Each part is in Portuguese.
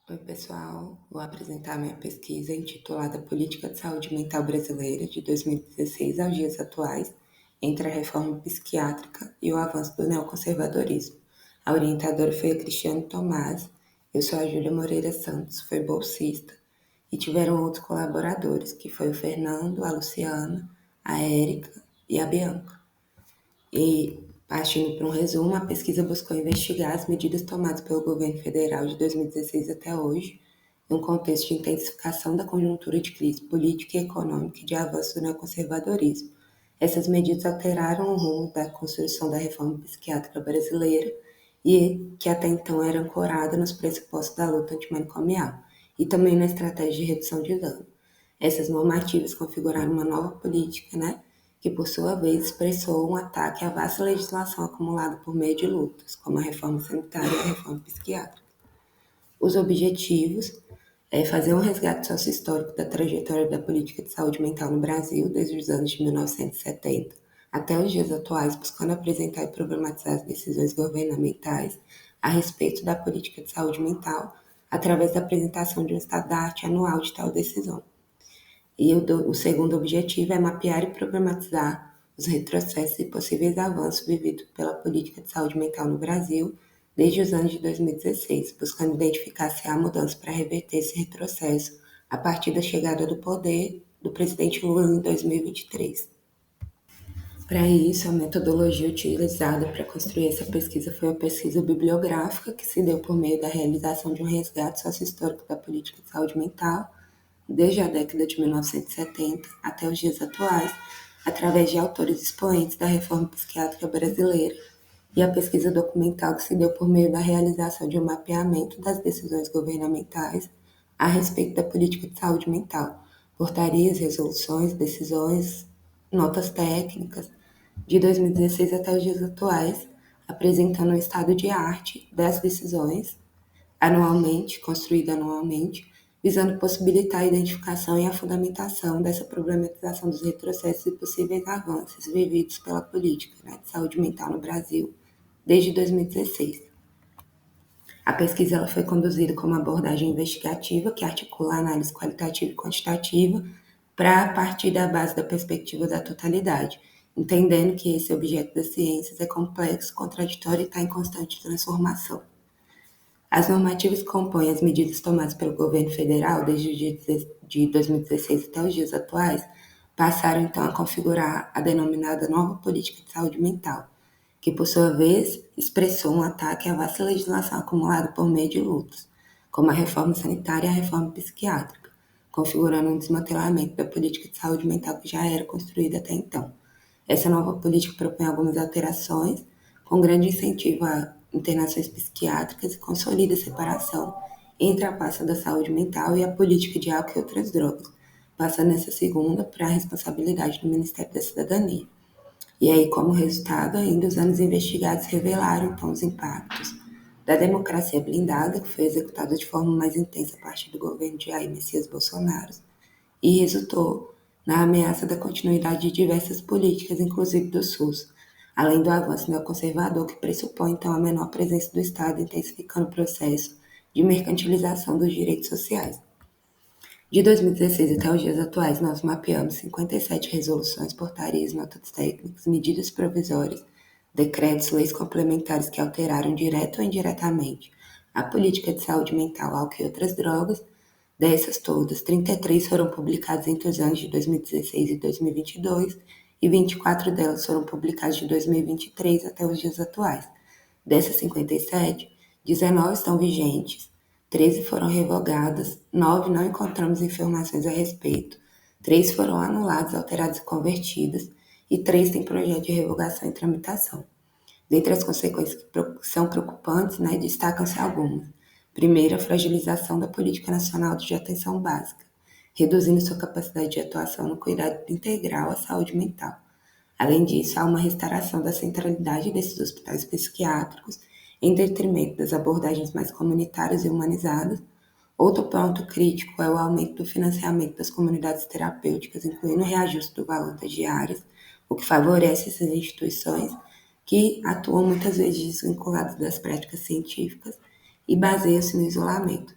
Oi, pessoal. Vou apresentar minha pesquisa intitulada Política de Saúde Mental Brasileira de 2016 aos dias atuais, entre a reforma psiquiátrica e o avanço do neoconservadorismo. A orientadora foi a Cristiane Tomás, eu sou a Júlia Moreira Santos, foi bolsista, e tiveram outros colaboradores, que foi o Fernando, a Luciana, a Érica e a Bianca. E, partindo para um resumo, a pesquisa buscou investigar as medidas tomadas pelo governo federal de 2016 até hoje, em um contexto de intensificação da conjuntura de crise política e econômica e de avanço do neoconservadorismo. Essas medidas alteraram o rumo da construção da reforma psiquiátrica brasileira e que até então era ancorada nos pressupostos da luta antimanicomial e também na estratégia de redução de dano. Essas normativas configuraram uma nova política, que por sua vez expressou um ataque à vasta legislação acumulada por meio de lutas, como a reforma sanitária e a reforma psiquiátrica. Os objetivos é fazer um resgate sociohistórico da trajetória da política de saúde mental no Brasil desde os anos de 1970 até os dias atuais, buscando apresentar e problematizar as decisões governamentais a respeito da política de saúde mental através da apresentação de um estado da arte anual de tal decisão. E o segundo objetivo é mapear e problematizar os retrocessos e possíveis avanços vividos pela política de saúde mental no Brasil desde os anos de 2016, buscando identificar se há mudança para reverter esse retrocesso a partir da chegada do poder do presidente Lula em 2023. Para isso, a metodologia utilizada para construir essa pesquisa foi a pesquisa bibliográfica, que se deu por meio da realização de um resgate sociohistórico da política de saúde mental, desde a década de 1970 até os dias atuais, através de autores expoentes da reforma psiquiátrica brasileira, e a pesquisa documental, que se deu por meio da realização de um mapeamento das decisões governamentais a respeito da política de saúde mental, portarias, resoluções, decisões, notas técnicas, de 2016 até os dias atuais, apresentando o estado de arte das decisões construída anualmente, visando possibilitar a identificação e a fundamentação dessa problematização dos retrocessos e possíveis avanços vividos pela política, de saúde mental no Brasil desde 2016. A pesquisa ela foi conduzida com uma abordagem investigativa que articula a análise qualitativa e quantitativa para partir da base da perspectiva da totalidade, entendendo que esse objeto das ciências é complexo, contraditório e está em constante transformação. As normativas que compõem as medidas tomadas pelo governo federal desde o dia de 2016 até os dias atuais passaram então a configurar a denominada nova política de saúde mental, que por sua vez expressou um ataque à vasta legislação acumulada por meio de lutas, como a reforma sanitária e a reforma psiquiátrica, configurando um desmantelamento da política de saúde mental que já era construída até então. Essa nova política propõe algumas alterações, com grande incentivo a internações psiquiátricas e consolida a separação entre a pasta da saúde mental e a política de álcool e outras drogas, passando essa segunda para a responsabilidade do Ministério da Cidadania. E aí, como resultado, ainda os anos investigados revelaram, então, os impactos da democracia blindada, que foi executada de forma mais intensa a partir do governo de Jair Messias Bolsonaro, e resultou na ameaça da continuidade de diversas políticas, inclusive do SUS, além do avanço neoconservador que pressupõe, então, a menor presença do Estado, intensificando o processo de mercantilização dos direitos sociais. De 2016 até os dias atuais, nós mapeamos 57 resoluções, portarias, notas técnicas, medidas provisórias, decretos, leis complementares que alteraram direto ou indiretamente a política de saúde mental, álcool e outras drogas. Dessas todas, 33 foram publicadas entre os anos de 2016 e 2022 e 24 delas foram publicadas de 2023 até os dias atuais. Dessas 57, 19 estão vigentes, 13 foram revogadas, 9 não encontramos informações a respeito, 3 foram anuladas, alteradas e convertidas e 3 têm projeto de revogação em tramitação. Dentre as consequências que são preocupantes, destacam-se algumas. Primeiro, a fragilização da política nacional de atenção básica, reduzindo sua capacidade de atuação no cuidado integral à saúde mental. Além disso, há uma restauração da centralidade desses hospitais psiquiátricos, em detrimento das abordagens mais comunitárias e humanizadas. Outro ponto crítico é o aumento do financiamento das comunidades terapêuticas, incluindo o reajuste do valor das diárias, o que favorece essas instituições que atuam muitas vezes desvinculadas das práticas científicas e baseiam-se no isolamento.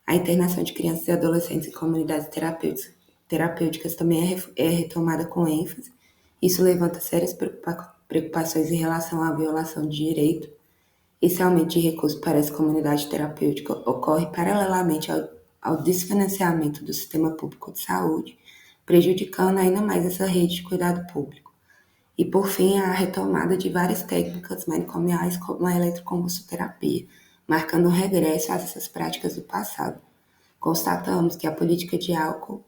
A internação de crianças e adolescentes em comunidades terapêuticas também é retomada com ênfase. Isso levanta sérias preocupações em relação à violação de direito. Esse aumento de recursos para essa comunidade terapêutica ocorre paralelamente ao desfinanciamento do sistema público de saúde, prejudicando ainda mais essa rede de cuidado público. E, por fim, a retomada de várias técnicas manicomiais, como a eletroconvulsoterapia, marcando um regresso a essas práticas do passado. Constatamos que a política de álcool,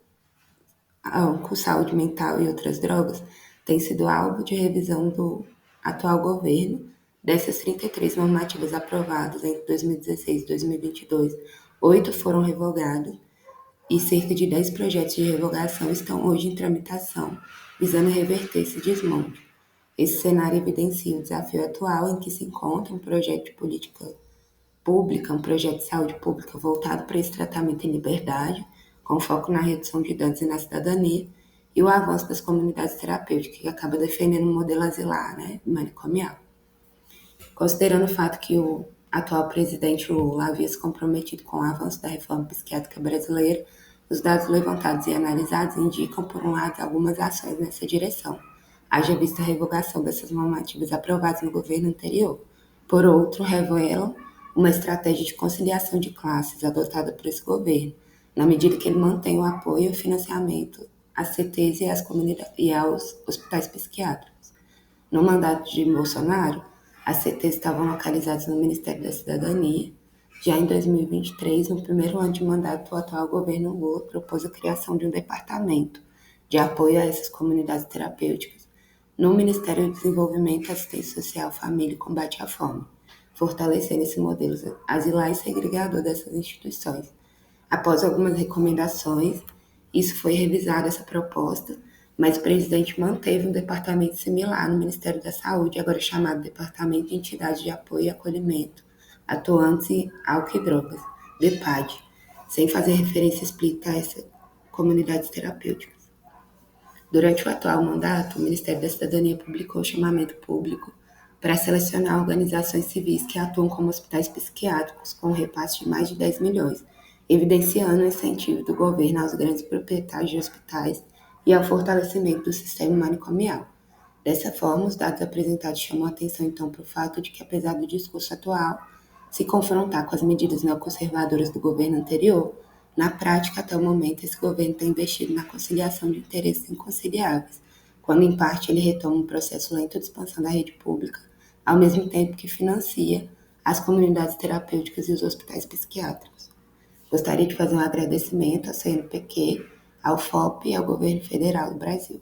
saúde mental e outras drogas tem sido alvo de revisão do atual governo. Dessas 33 normativas aprovadas entre 2016 e 2022, 8 foram revogadas e cerca de 10 projetos de revogação estão hoje em tramitação, visando reverter esse desmonte. Esse cenário evidencia o desafio atual em que se encontra um projeto de política pública, um projeto de saúde pública voltado para esse tratamento em liberdade, com foco na redução de danos e na cidadania, e o avanço das comunidades terapêuticas, que acaba defendendo um modelo asilar, manicomial. Considerando o fato que o atual presidente Lula havia se comprometido com o avanço da reforma psiquiátrica brasileira, os dados levantados e analisados indicam, por um lado, algumas ações nessa direção, haja vista a revogação dessas normativas aprovadas no governo anterior. Por outro, revelam uma estratégia de conciliação de classes adotada por esse governo, na medida que ele mantém o apoio e o financiamento às CTs e aos hospitais psiquiátricos. No mandato de Bolsonaro, as CTs estavam localizadas no Ministério da Cidadania. Já em 2023, no primeiro ano de mandato, o atual governo Lula propôs a criação de um departamento de apoio a essas comunidades terapêuticas no Ministério do Desenvolvimento, Assistência Social, Família e Combate à Fome, fortalecendo esse modelo asilar e segregador dessas instituições. Após algumas recomendações, isso foi revisado, essa proposta, mas o presidente manteve um departamento similar no Ministério da Saúde, agora chamado Departamento de Entidades de Apoio e Acolhimento, atuantes em álcool e drogas, DEPAD, sem fazer referência explícita a essas comunidades terapêuticas. Durante o atual mandato, o Ministério da Cidadania publicou chamamento público para selecionar organizações civis que atuam como hospitais psiquiátricos, com um repasse de mais de 10 milhões, evidenciando o incentivo do governo aos grandes proprietários de hospitais e ao fortalecimento do sistema manicomial. Dessa forma, os dados apresentados chamam a atenção então para o fato de que, apesar do discurso atual se confrontar com as medidas neoconservadoras do governo anterior, na prática, até o momento, esse governo tem investido na conciliação de interesses inconciliáveis, quando, em parte, ele retoma um processo lento de expansão da rede pública, ao mesmo tempo que financia as comunidades terapêuticas e os hospitais psiquiátricos. Gostaria de fazer um agradecimento à CNPq, ao FOP e ao governo federal do Brasil.